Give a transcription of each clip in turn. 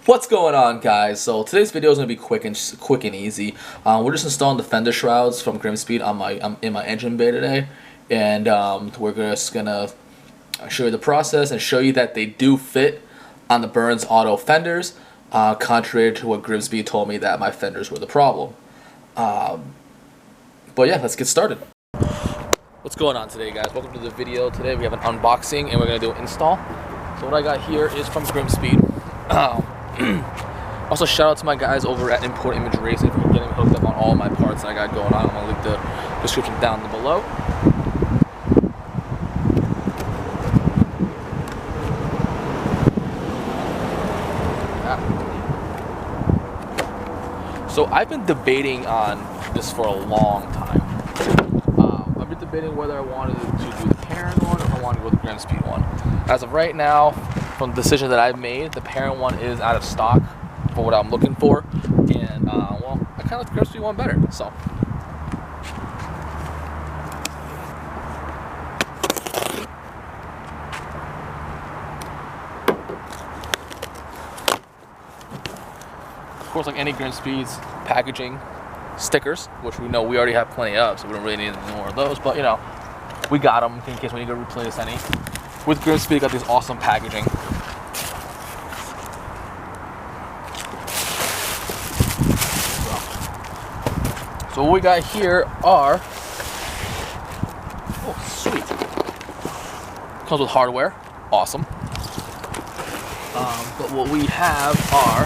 What's going on, guys? So today's video is gonna be quick and easy. We're just installing the Fender Shrouds from Grimmspeed on in my engine bay today, and we're just gonna show you the process and show you that they do fit on the Burnz Auto Fenders, contrary to what Grimmspeed told me that my fenders were the problem. But yeah, let's get started. What's going on today, guys? Welcome to the video. Today we have an unboxing and we're gonna do an install. So what I got here is from Grimmspeed. Also, shout out to my guys over at Import Image Racing for getting me hooked up on all my parts that I got going on. I'm gonna link the description down below. So I've been debating on this for a long time. I've been debating whether I wanted to do the parent one or if I wanted to go with the Grimmspeed one. As of right now, from the decision that I've made, the parent one is out of stock for what I'm looking for, and well, I kind of like the Grimmspeed one better. So of course, like any Grimmspeed's packaging, stickers, which we know we already have plenty of, so we don't really need any more of those, but you know, we got them in case we need to replace any. With Grimmspeed, got these awesome packaging. So what we got here are, oh sweet, comes with hardware, awesome. But what we have are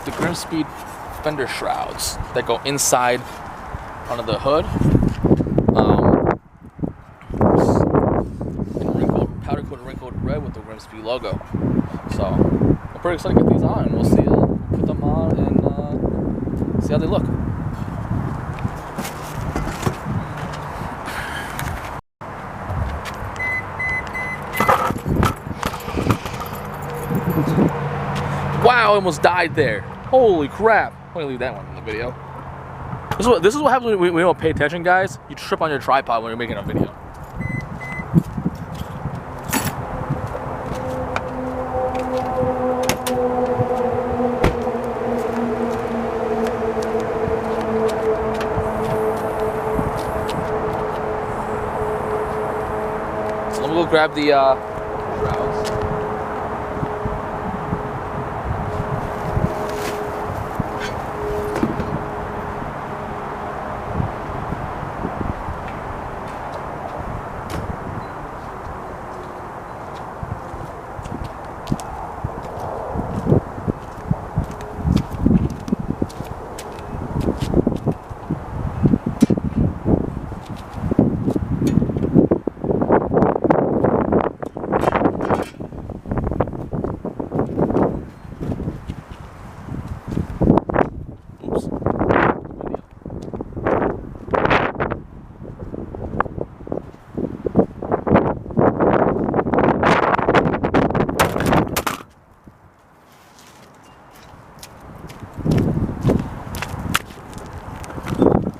the Grimmspeed Fender Shrouds that go inside under the hood. Powder coated, wrinkled red with the Grimmspeed logo. So I'm pretty excited to get these on, and we'll see. Put them on and see how they look. Wow, I almost died there. Holy crap! I'm gonna leave that one in the video. This is what happens when we don't pay attention, guys. You trip on your tripod when you're making a video. So let me go grab the shrouds.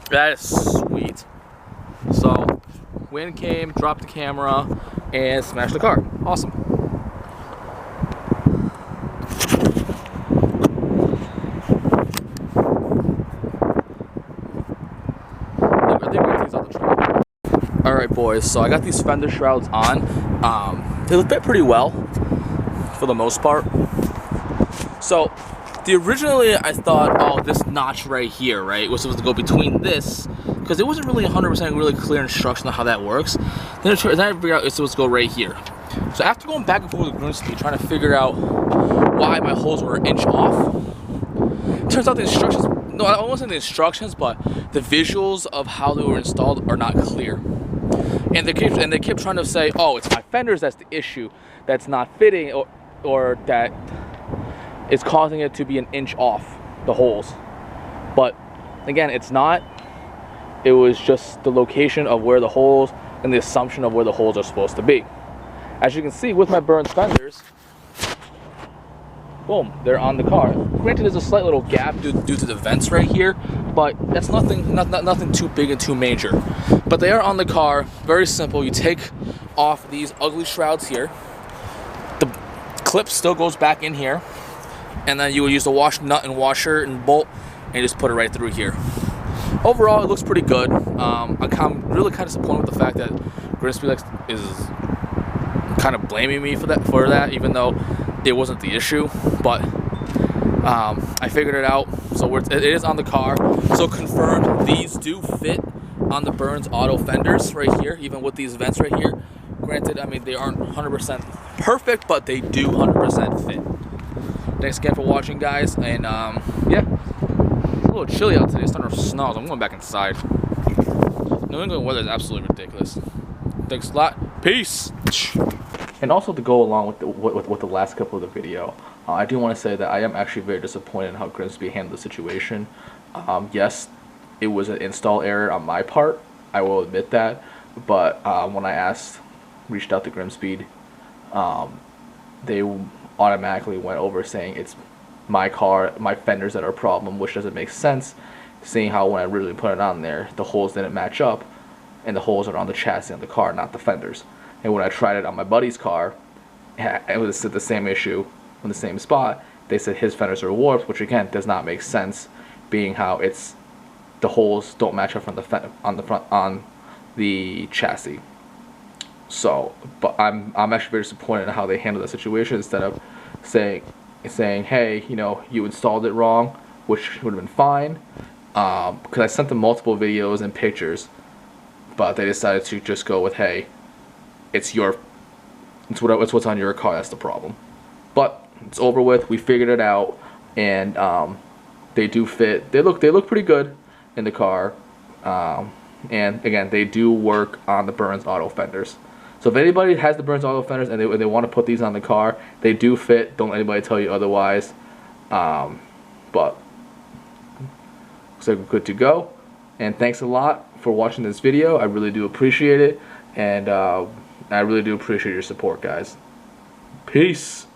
That is sweet. So, wind came, dropped the camera, and smashed the car. Awesome. Alright, boys, so I got these Fender Shrouds on. They fit pretty well, for the most part. So, originally I thought, oh, this notch right here, right, was supposed to go between this, because it wasn't really 100% really clear instruction on how that works. Then I figured out it's supposed to go right here. So after going back and forth with Grimmspeed, trying to figure out why my holes were an inch off, turns out the instructions, no, I won't say the instructions, but the visuals of how they were installed are not clear. And they kept trying to say, oh, it's my fenders that's the issue, that's not fitting, or that is causing it to be an inch off the holes. But again, it's not. It was just the location of where the holes and the assumption of where the holes are supposed to be. As you can see with my Burnz fenders, boom, they're on the car. Granted, there's a slight little gap due to the vents right here, but that's nothing too big and too major. But they are on the car. Very simple. You take off these ugly shrouds here. The clip still goes back in here. and then you would use the nut and washer and bolt and just put it right through here. Overall, it looks pretty good. I'm really kind of disappointed with the fact that Grimmspeed is kind of blaming me for that, even though it wasn't the issue. But I figured it out, so it is on the car. So confirmed, these do fit on the Burnz Auto Fenders right here, even with these vents right here. Granted, I mean, they aren't 100% perfect, but they do 100% fit. Thanks again for watching, guys, and yeah, it's a little chilly out today. It's starting to snow, so I'm going back inside. New England weather is absolutely ridiculous. Thanks a lot. Peace. And also, to go along with the last couple of the video, I do want to say that I am actually very disappointed in how Grimmspeed handled the situation. Yes, it was an install error on my part, I will admit that, but when I reached out to Grimmspeed, they automatically went over saying it's my car, my fenders that are a problem, which doesn't make sense, seeing how when I originally put it on there, the holes didn't match up, and the holes are on the chassis of the car, not the fenders. And when I tried it on my buddy's car, it was the same issue in the same spot. They said his fenders are warped, which again does not make sense, being how the holes don't match up on the chassis. So, but I'm actually very disappointed in how they handled the situation, instead of saying, hey, you know, you installed it wrong, which would have been fine, because I sent them multiple videos and pictures, but they decided to just go with, hey, it's what's on your car, that's the problem. But it's over with. We figured it out, and they do fit. They look pretty good in the car, and again, they do work on the Burnz Auto Fenders. So if anybody has the Burnz Auto Fenders and they want to put these on the car, they do fit. Don't let anybody tell you otherwise. But looks like we're good to go. And thanks a lot for watching this video. I really do appreciate it, and I really do appreciate your support, guys. Peace.